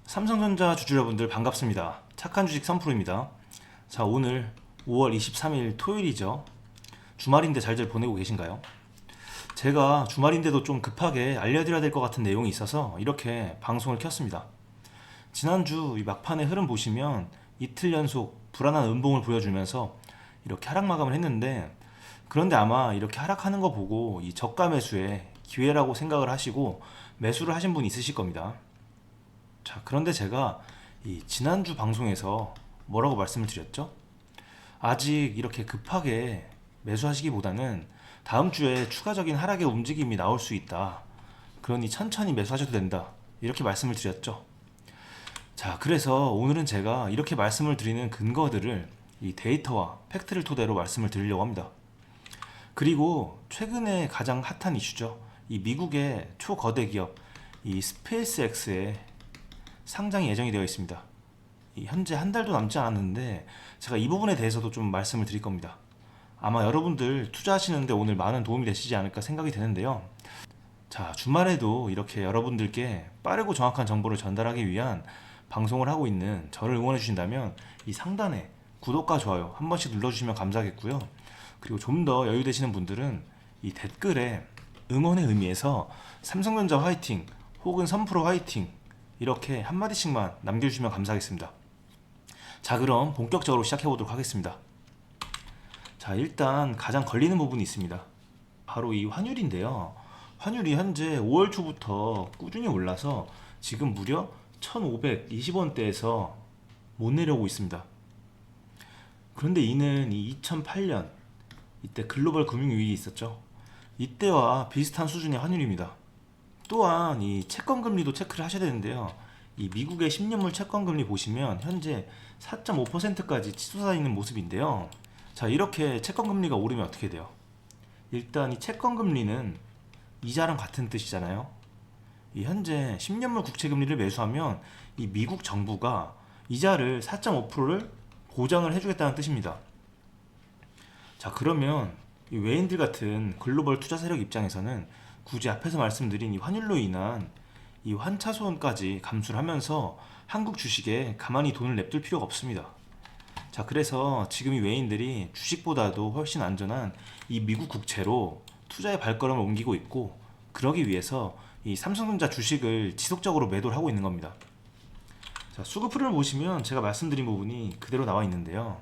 삼성전자 주주 여러분들 반갑습니다. 착한 주식 선프로입니다. 자, 오늘 5월 23일 토요일이죠. 주말인데 잘들 보내고 계신가요? 제가 주말인데도 좀 급하게 알려드려야 될 것 같은 내용이 있어서 이렇게 방송을 켰습니다. 지난주 이 막판의 흐름 보시면 이틀 연속 불안한 음봉을 보여주면서 이렇게 하락 마감을 했는데, 그런데 아마 이렇게 하락하는 거 보고 이 저가 매수의 기회라고 생각을 하시고 매수를 하신 분이 있으실 겁니다. 자, 그런데 제가 이 지난주 방송에서 뭐라고 말씀을 드렸죠? 아직 이렇게 급하게 매수하시기보다는 다음 주에 추가적인 하락의 움직임이 나올 수 있다. 그러니 천천히 매수하셔도 된다. 이렇게 말씀을 드렸죠. 자, 그래서 오늘은 제가 이렇게 말씀을 드리는 근거들을 이 데이터와 팩트를 토대로 말씀을 드리려고 합니다. 그리고 최근에 가장 핫한 이슈죠. 이 미국의 초거대 기업 이 스페이스X의 상장이 예정이 되어 있습니다. 현재 한 달도 남지 않았는데 제가 이 부분에 대해서도 좀 말씀을 드릴 겁니다. 아마 여러분들 투자하시는데 오늘 많은 도움이 되시지 않을까 생각이 되는데요. 자, 주말에도 이렇게 여러분들께 빠르고 정확한 정보를 전달하기 위한 방송을 하고 있는 저를 응원해 주신다면 이 상단에 구독과 좋아요 한 번씩 눌러주시면 감사하겠고요. 그리고 좀 더 여유 되시는 분들은 이 댓글에 응원의 의미에서 삼성전자 화이팅 혹은 선프로 화이팅 이렇게 한마디씩만 남겨주시면 감사하겠습니다. 자, 그럼 본격적으로 시작해 보도록 하겠습니다. 자, 일단 가장 걸리는 부분이 있습니다. 바로 이 환율인데요. 환율이 현재 5월 초부터 꾸준히 올라서 지금 무려 1520원대에서 못 내려오고 있습니다. 그런데 이는 이 2008년 이때 글로벌 금융위기 있었죠. 이때와 비슷한 수준의 환율입니다. 또한 이 채권금리도 체크를 하셔야 되는데요. 이 미국의 10년물 채권금리 보시면 현재 4.5%까지 치솟아 있는 모습인데요. 자, 이렇게 채권금리가 오르면 어떻게 돼요? 일단 이 채권금리는 이자랑 같은 뜻이잖아요. 이 현재 10년물 국채금리를 매수하면 이 미국 정부가 이자를 4.5%를 보장을 해주겠다는 뜻입니다. 자, 그러면 이 외인들 같은 글로벌 투자 세력 입장에서는 굳이 앞에서 말씀드린 이 환율로 인한 이 환차손까지 감수를 하면서 한국 주식에 가만히 돈을 냅둘 필요가 없습니다. 자, 그래서 지금 이 외인들이 주식보다도 훨씬 안전한 이 미국 국채로 투자의 발걸음을 옮기고 있고, 그러기 위해서 이 삼성전자 주식을 지속적으로 매도를 하고 있는 겁니다. 자, 수급 흐름을 보시면 제가 말씀드린 부분이 그대로 나와 있는데요.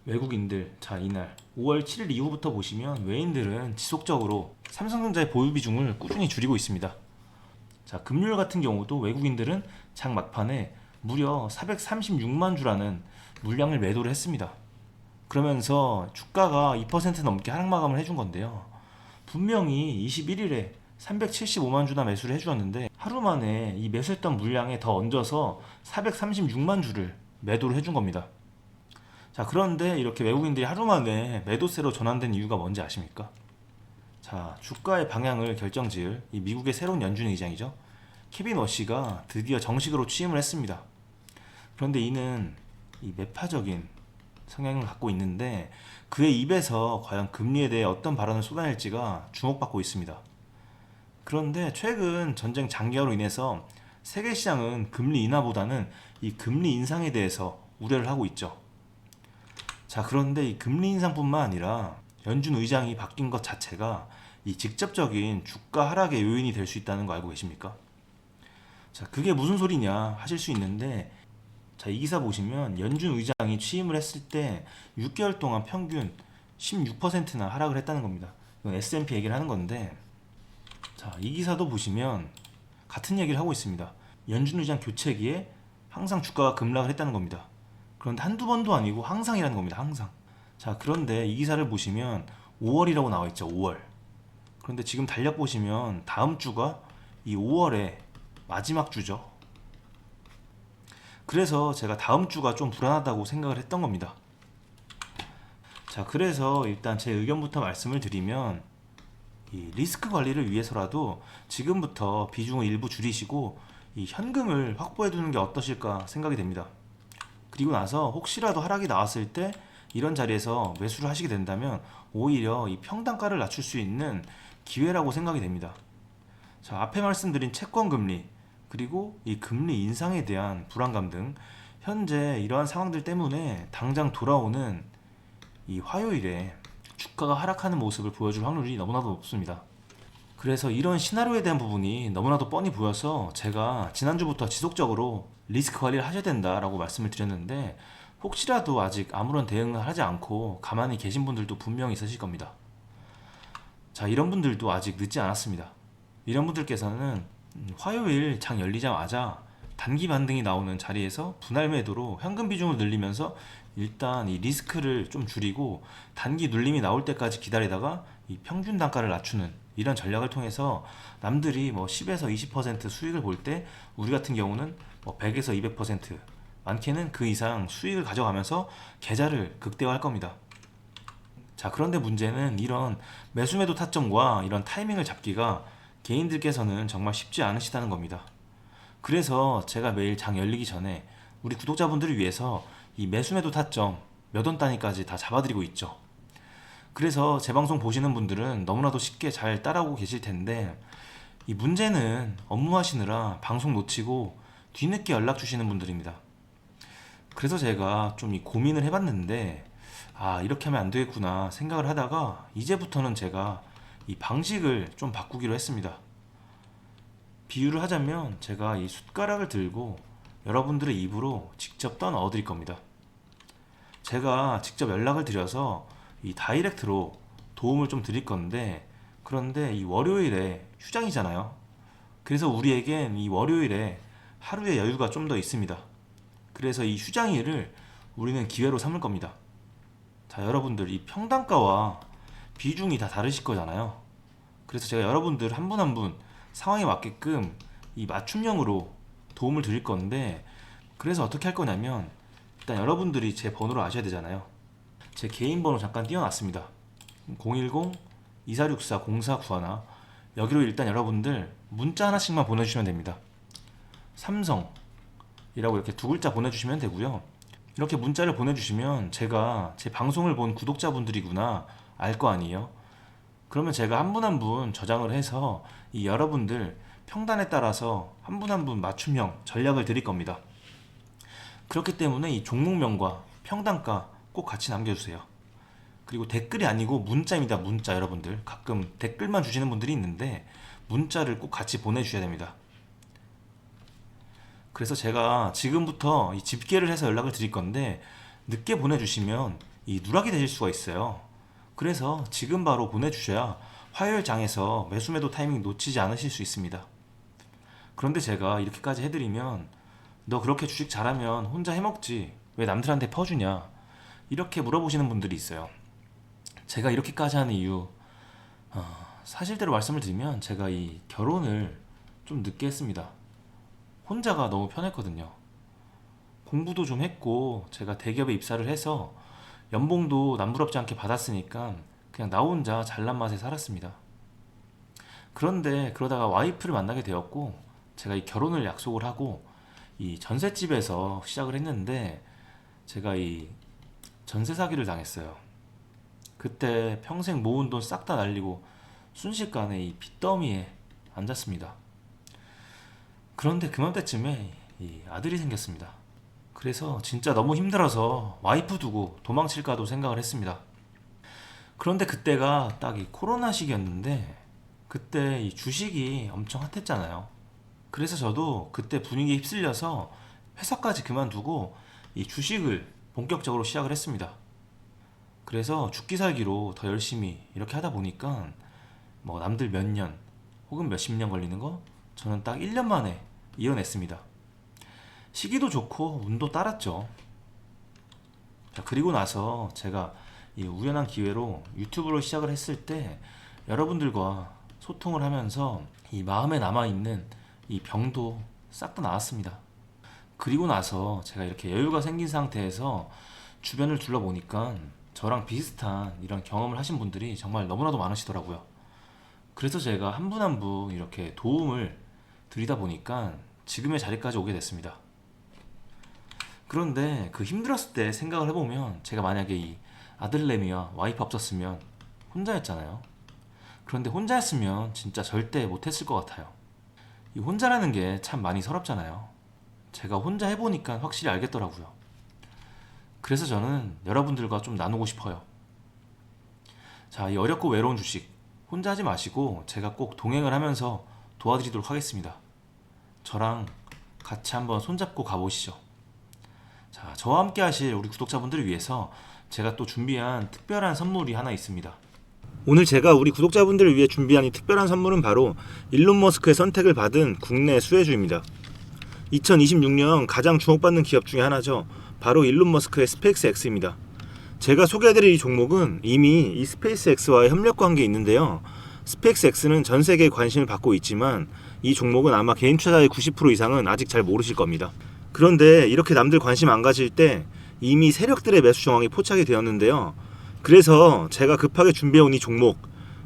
외국인들, 자, 이날 5월 7일 이후부터 보시면 외인들은 지속적으로 삼성전자의 보유 비중을 꾸준히 줄이고 있습니다. 자, 금요일 같은 경우도 외국인들은 장 막판에 무려 436만 주라는 물량을 매도를 했습니다. 그러면서 주가가 2% 넘게 하락 마감을 해준 건데요. 분명히 21일에 375만 주나 매수를 해주었는데 하루 만에 이 매수했던 물량에 더 얹어서 436만 주를 매도를 해준 겁니다. 자, 그런데 이렇게 외국인들이 하루 만에 매도세로 전환된 이유가 뭔지 아십니까? 자, 주가의 방향을 결정지을 이 미국의 새로운 연준 의장이죠. 케빈 워시가 드디어 정식으로 취임을 했습니다. 그런데 이는 이 매파적인 성향을 갖고 있는데 그의 입에서 과연 금리에 대해 어떤 발언을 쏟아낼지가 주목받고 있습니다. 그런데 최근 전쟁 장기화로 인해서 세계 시장은 금리 인하보다는 이 금리 인상에 대해서 우려를 하고 있죠. 자, 그런데 이 금리 인상뿐만 아니라 연준 의장이 바뀐 것 자체가 이 직접적인 주가 하락의 요인이 될 수 있다는 거 알고 계십니까? 자, 그게 무슨 소리냐 하실 수 있는데, 자, 이 기사 보시면 연준 의장이 취임을 했을 때 6개월 동안 평균 16%나 하락을 했다는 겁니다. 이건 S&P 얘기를 하는 건데, 자, 이 기사도 보시면 같은 얘기를 하고 있습니다. 연준 의장 교체기에 항상 주가가 급락을 했다는 겁니다. 그런데 한두 번도 아니고 항상이라는 겁니다. 항상. 자, 그런데 이 기사를 보시면 5월이라고 나와 있죠. 5월. 그런데 지금 달력 보시면 다음 주가 이 5월의 마지막 주죠. 그래서 제가 다음 주가 좀 불안하다고 생각을 했던 겁니다. 자, 그래서 일단 제 의견부터 말씀을 드리면 이 리스크 관리를 위해서라도 지금부터 비중을 일부 줄이시고 이 현금을 확보해 두는 게 어떠실까 생각이 됩니다. 그리고 나서 혹시라도 하락이 나왔을 때 이런 자리에서 매수를 하시게 된다면 오히려 이 평단가를 낮출 수 있는 기회라고 생각이 됩니다. 자, 앞에 말씀드린 채권금리 그리고 이 금리 인상에 대한 불안감 등 현재 이러한 상황들 때문에 당장 돌아오는 이 화요일에 주가가 하락하는 모습을 보여줄 확률이 너무나도 높습니다. 그래서 이런 시나리오에 대한 부분이 너무나도 뻔히 보여서 제가 지난주부터 지속적으로 리스크 관리를 하셔야 된다라고 말씀을 드렸는데, 혹시라도 아직 아무런 대응을 하지 않고 가만히 계신 분들도 분명히 있으실 겁니다. 자, 이런 분들도 아직 늦지 않았습니다. 이런 분들께서는 화요일 장 열리자마자 단기 반등이 나오는 자리에서 분할 매도로 현금 비중을 늘리면서 일단 이 리스크를 좀 줄이고 단기 눌림이 나올 때까지 기다리다가 이 평균 단가를 낮추는 이런 전략을 통해서 남들이 뭐 10에서 20% 수익을 볼 때 우리 같은 경우는 뭐 100에서 200%, 많게는 그 이상 수익을 가져가면서 계좌를 극대화할 겁니다. 자, 그런데 문제는 이런 매수매도 타점과 이런 타이밍을 잡기가 개인들께서는 정말 쉽지 않으시다는 겁니다. 그래서 제가 매일 장 열리기 전에 우리 구독자분들을 위해서 이 매수매도 타점 몇 원 단위까지 다 잡아드리고 있죠. 그래서 제 방송 보시는 분들은 너무나도 쉽게 잘 따라오고 계실 텐데, 이 문제는 업무하시느라 방송 놓치고 뒤늦게 연락 주시는 분들입니다. 그래서 제가 좀 이 고민을 해봤는데, 아, 이렇게 하면 안 되겠구나 생각을 하다가 이제부터는 제가 이 방식을 좀 바꾸기로 했습니다. 비유를 하자면 제가 이 숟가락을 들고 여러분들의 입으로 직접 떠넣어 드릴 겁니다. 제가 직접 연락을 드려서 이 다이렉트로 도움을 좀 드릴 건데, 그런데 이 월요일에 휴장이잖아요. 그래서 우리에겐 이 월요일에 하루의 여유가 좀 더 있습니다. 그래서 이 휴장일을 우리는 기회로 삼을 겁니다. 자, 여러분들 이 평단가와 비중이 다 다르실 거잖아요. 그래서 제가 여러분들 한 분 한 분 상황에 맞게끔 이 맞춤형으로 도움을 드릴 건데, 그래서 어떻게 할 거냐면 일단 여러분들이 제 번호를 아셔야 되잖아요. 제 개인 번호 잠깐 띄워놨습니다. 010-2464-0491. 여기로 일단 여러분들 문자 하나씩만 보내주시면 됩니다. 삼성이라고 이렇게 두 글자 보내주시면 되고요. 이렇게 문자를 보내주시면 제가 제 방송을 본 구독자분들이구나 알 거 아니에요. 그러면 제가 한 분 한 분 저장을 해서 이 여러분들 평단에 따라서 한 분 한 분 맞춤형 전략을 드릴 겁니다. 그렇기 때문에 이 종목명과 평단가 꼭 같이 남겨주세요. 그리고 댓글이 아니고 문자입니다. 문자. 여러분들 가끔 댓글만 주시는 분들이 있는데 문자를 꼭 같이 보내주셔야 됩니다. 그래서 제가 지금부터 이 집계를 해서 연락을 드릴 건데, 늦게 보내주시면 이 누락이 되실 수가 있어요. 그래서 지금 바로 보내주셔야 화요일 장에서 매수매도 타이밍 놓치지 않으실 수 있습니다. 그런데 제가 이렇게까지 해드리면 너 그렇게 주식 잘하면 혼자 해먹지 왜 남들한테 퍼주냐, 이렇게 물어보시는 분들이 있어요. 제가 이렇게까지 하는 이유, 사실대로 말씀을 드리면 제가 이 결혼을 좀 늦게 했습니다. 혼자가 너무 편했거든요. 공부도 좀 했고 제가 대기업에 입사를 해서 연봉도 남부럽지 않게 받았으니까 그냥 나 혼자 잘난 맛에 살았습니다. 그런데 그러다가 와이프를 만나게 되었고 제가 이 결혼을 약속을 하고 이 전셋집에서 시작을 했는데 제가 이 전세 사기를 당했어요. 그때 평생 모은 돈 싹 다 날리고 순식간에 이 빚더미에 앉았습니다. 그런데 그맘때쯤에 이 아들이 생겼습니다. 그래서 진짜 너무 힘들어서 와이프 두고 도망칠까도 생각을 했습니다. 그런데 그때가 딱 이 코로나 시기였는데 그때 이 주식이 엄청 핫했잖아요. 그래서 저도 그때 분위기에 휩쓸려서 회사까지 그만두고 이 주식을 본격적으로 시작을 했습니다. 그래서 죽기 살기로 더 열심히 이렇게 하다 보니까 뭐 남들 몇 년 혹은 몇십 년 걸리는 거 저는 딱 1년 만에 이어냈습니다. 시기도 좋고 운도 따랐죠. 자, 그리고 나서 제가 이 우연한 기회로 유튜브로 시작을 했을 때 여러분들과 소통을 하면서 이 마음에 남아있는 이 병도 싹 다 나았습니다. 그리고 나서 제가 이렇게 여유가 생긴 상태에서 주변을 둘러보니까 저랑 비슷한 이런 경험을 하신 분들이 정말 너무나도 많으시더라고요. 그래서 제가 한 분 한 분 이렇게 도움을 드리다 보니까 지금의 자리까지 오게 됐습니다. 그런데 그 힘들었을 때 생각을 해보면 제가 만약에 이 아들내미와 와이프 없었으면 혼자였잖아요. 그런데 혼자였으면 진짜 절대 못했을 것 같아요. 이 혼자라는 게 참 많이 서럽잖아요. 제가 혼자 해보니까 확실히 알겠더라고요. 그래서 저는 여러분들과 좀 나누고 싶어요. 자, 이 어렵고 외로운 주식 혼자 하지 마시고 제가 꼭 동행을 하면서 도와드리도록 하겠습니다. 저랑 같이 한번 손잡고 가보시죠. 자, 저와 함께 하실 우리 구독자분들을 위해서 제가 또 준비한 특별한 선물이 하나 있습니다. 오늘 제가 우리 구독자분들을 위해 준비한 이 특별한 선물은 바로 일론 머스크의 선택을 받은 국내 수혜주입니다. 2026년 가장 주목받는 기업 중에 하나죠. 바로 일론 머스크의 스페이스X입니다. 제가 소개해드릴 이 종목은 이미 이 스페이스X와의 협력 관계에 있는데요. 스페이스X는 전 세계에 관심을 받고 있지만 이 종목은 아마 개인 투자자의 90% 이상은 아직 잘 모르실 겁니다. 그런데 이렇게 남들 관심 안 가질 때 이미 세력들의 매수 정황이 포착이 되었는데요. 그래서 제가 급하게 준비해온 이 종목,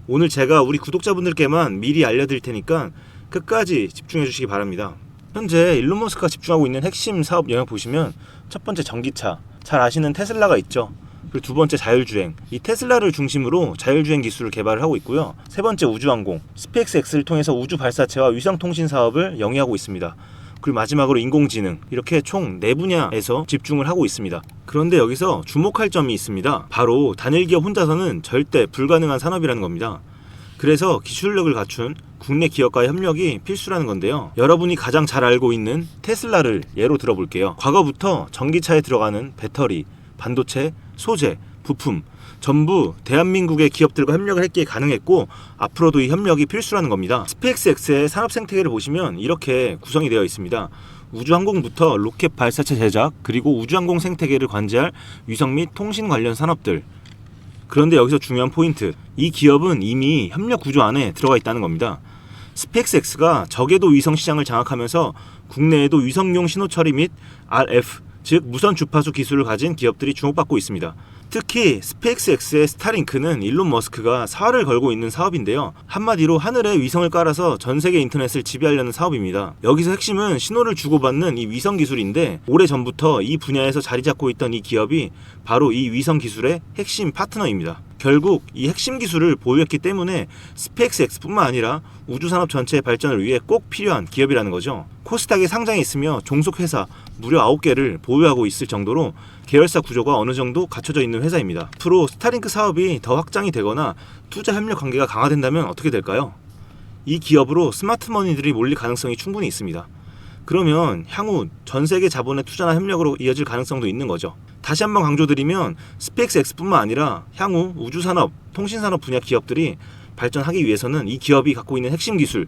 오늘 제가 우리 구독자분들께만 미리 알려드릴 테니까 끝까지 집중해 주시기 바랍니다. 현재 일론 머스크가 집중하고 있는 핵심 사업 영역 보시면 첫 번째 전기차, 잘 아시는 테슬라가 있죠. 그리고 두 번째 자율주행, 이 테슬라를 중심으로 자율주행 기술을 개발을 하고 있고요. 세 번째 우주항공, 스페이스X를 통해서 우주 발사체와 위성통신 사업을 영위하고 있습니다. 그리고 마지막으로 인공지능, 이렇게 총 4분야에서 집중을 하고 있습니다. 그런데 여기서 주목할 점이 있습니다. 바로 단일 기업 혼자서는 절대 불가능한 산업이라는 겁니다. 그래서 기술력을 갖춘 국내 기업과의 협력이 필수라는 건데요. 여러분이 가장 잘 알고 있는 테슬라를 예로 들어볼게요. 과거부터 전기차에 들어가는 배터리, 반도체, 소재, 부품 전부 대한민국의 기업들과 협력을 했기에 가능했고 앞으로도 이 협력이 필수라는 겁니다. 스페이스X의 산업 생태계를 보시면 이렇게 구성이 되어 있습니다. 우주항공부터 로켓 발사체 제작, 그리고 우주항공 생태계를 관제할 위성 및 통신 관련 산업들. 그런데 여기서 중요한 포인트, 이 기업은 이미 협력 구조 안에 들어가 있다는 겁니다. 스페이스X가 저궤도 위성 시장을 장악하면서 국내에도 위성용 신호 처리 및 RF, 즉 무선 주파수 기술을 가진 기업들이 주목받고 있습니다. 특히 스페이스X의 스타링크는 일론 머스크가 사활을 걸고 있는 사업인데요. 한마디로 하늘에 위성을 깔아서 전 세계 인터넷을 지배하려는 사업입니다. 여기서 핵심은 신호를 주고받는 이 위성 기술인데 오래전부터 이 분야에서 자리 잡고 있던 이 기업이 바로 이 위성 기술의 핵심 파트너입니다. 결국 이 핵심 기술을 보유했기 때문에 스페이스X뿐만 아니라 우주산업 전체의 발전을 위해 꼭 필요한 기업이라는 거죠. 코스닥에 상장해 있으며 종속 회사 무려 9개를 보유하고 있을 정도로 계열사 구조가 어느 정도 갖춰져 있는 회사입니다. 앞으로 스타링크 사업이 더 확장이 되거나 투자 협력 관계가 강화된다면 어떻게 될까요? 이 기업으로 스마트머니들이 몰릴 가능성이 충분히 있습니다. 그러면 향후 전 세계 자본의 투자나 협력으로 이어질 가능성도 있는 거죠. 다시 한번 강조드리면 스페이스X뿐만 아니라 향후 우주산업, 통신산업 분야 기업들이 발전하기 위해서는 이 기업이 갖고 있는 핵심 기술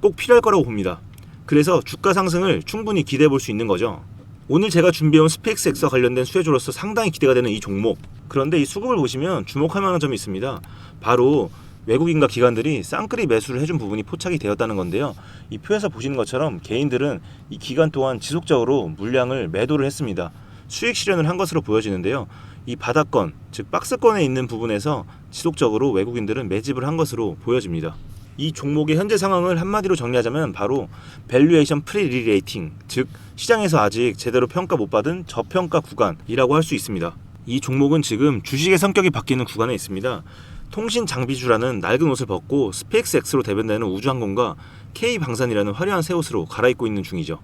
꼭 필요할 거라고 봅니다. 그래서 주가 상승을 충분히 기대해 볼 수 있는 거죠. 오늘 제가 준비해온 스페이스X와 관련된 수혜주로서 상당히 기대가 되는 이 종목. 그런데 이 수급을 보시면 주목할 만한 점이 있습니다. 바로 외국인과 기관들이 쌍끌이 매수를 해준 부분이 포착이 되었다는 건데요. 이 표에서 보시는 것처럼 개인들은 이 기간 동안 지속적으로 물량을 매도를 했습니다. 수익 실현을 한 것으로 보여지는데요. 이 바닥권, 즉 박스권에 있는 부분에서 지속적으로 외국인들은 매집을 한 것으로 보여집니다. 이 종목의 현재 상황을 한마디로 정리하자면 바로 밸류에이션 프리리레이팅, 즉 시장에서 아직 제대로 평가 못 받은 저평가 구간이라고 할 수 있습니다. 이 종목은 지금 주식의 성격이 바뀌는 구간에 있습니다. 통신 장비주라는 낡은 옷을 벗고 스페이스X로 대변되는 우주항공과 K방산이라는 화려한 새 옷으로 갈아입고 있는 중이죠.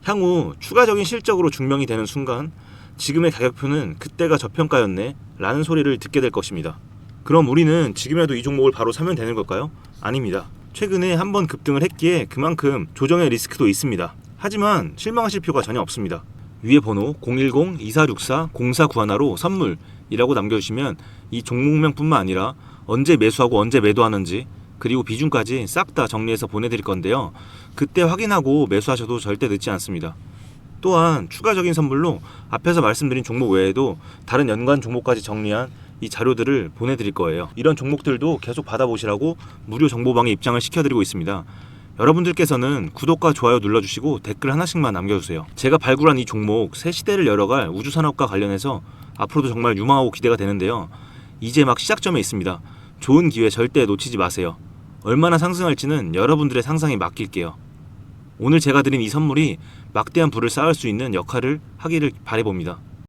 향후 추가적인 실적으로 증명이 되는 순간 지금의 가격표는 그때가 저평가였네 라는 소리를 듣게 될 것입니다. 그럼 우리는 지금이라도 이 종목을 바로 사면 되는 걸까요? 아닙니다. 최근에 한번 급등을 했기에 그만큼 조정의 리스크도 있습니다. 하지만 실망하실 필요가 전혀 없습니다. 위에 번호 010-2464-0491로 선물이라고 남겨주시면 이 종목명뿐만 아니라 언제 매수하고 언제 매도하는지 그리고 비중까지 싹 다 정리해서 보내드릴 건데요. 그때 확인하고 매수하셔도 절대 늦지 않습니다. 또한 추가적인 선물로 앞에서 말씀드린 종목 외에도 다른 연관 종목까지 정리한 이 자료들을 보내드릴 거예요. 이런 종목들도 계속 받아보시라고 무료 정보방에 입장을 시켜드리고 있습니다. 여러분들께서는 구독과 좋아요 눌러주시고 댓글 하나씩만 남겨주세요. 제가 발굴한 이 종목 새 시대를 열어갈 우주산업과 관련해서 앞으로도 정말 유망하고 기대가 되는데요. 이제 막 시작점에 있습니다. 좋은 기회 절대 놓치지 마세요. 얼마나 상승할지는 여러분들의 상상에 맡길게요. 오늘 제가 드린 이 선물이 막대한 부를 쌓을 수 있는 역할을 하기를 바라봅니다.